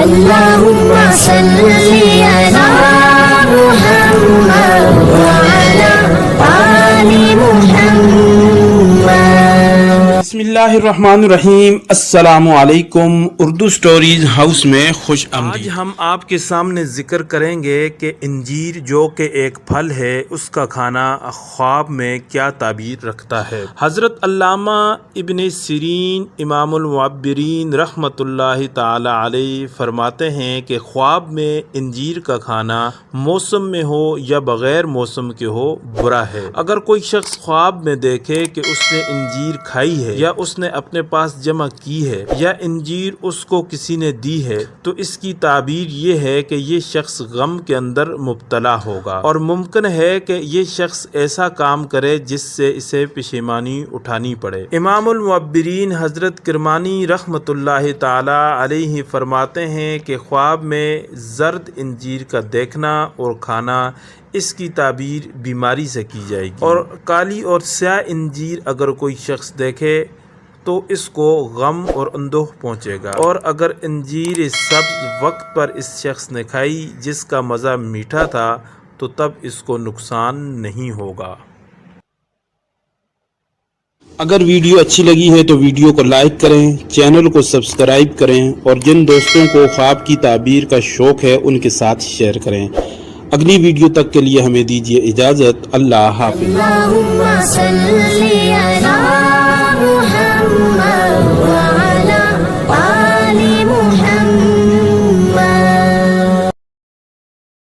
اللهم صل على محمد وعلى آل محمد۔ بسم اللہ الرحمن الرحیم۔ السلام علیکم۔ اردو سٹوریز ہاؤس میں خوش آمدید۔ آج ہم آپ کے سامنے ذکر کریں گے کہ انجیر جو کہ ایک پھل ہے، اس کا کھانا خواب میں کیا تعبیر رکھتا ہے۔ حضرت علامہ ابن سیرین امام المعبرین رحمۃ اللہ تعالی علیہ فرماتے ہیں کہ خواب میں انجیر کا کھانا موسم میں ہو یا بغیر موسم کے ہو برا ہے۔ اگر کوئی شخص خواب میں دیکھے کہ اس نے انجیر کھائی ہے یا اس نے اپنے پاس جمع کی ہے یا انجیر اس کو کسی نے دی ہے تو اس کی تعبیر یہ ہے کہ یہ شخص غم کے اندر مبتلا ہوگا اور ممکن ہے کہ یہ شخص ایسا کام کرے جس سے اسے پشیمانی اٹھانی پڑے۔ امام المعبرین حضرت کرمانی رحمۃ اللہ تعالی علیہ فرماتے ہیں کہ خواب میں زرد انجیر کا دیکھنا اور کھانا اس کی تعبیر بیماری سے کی جائے گی، اور کالی اور سیاہ انجیر اگر کوئی شخص دیکھے تو اس کو غم اور اندوہ پہنچے گا، اور اگر انجیر سبز وقت پر اس شخص نے کھائی جس کا مزہ میٹھا تھا تو تب اس کو نقصان نہیں ہوگا۔ اگر ویڈیو اچھی لگی ہے تو ویڈیو کو لائک کریں، چینل کو سبسکرائب کریں، اور جن دوستوں کو خواب کی تعبیر کا شوق ہے ان کے ساتھ شیئر کریں۔ اگلی ویڈیو تک کے لیے ہمیں دیجیے اجازت۔ اللہ حافظ۔ اللهم صل على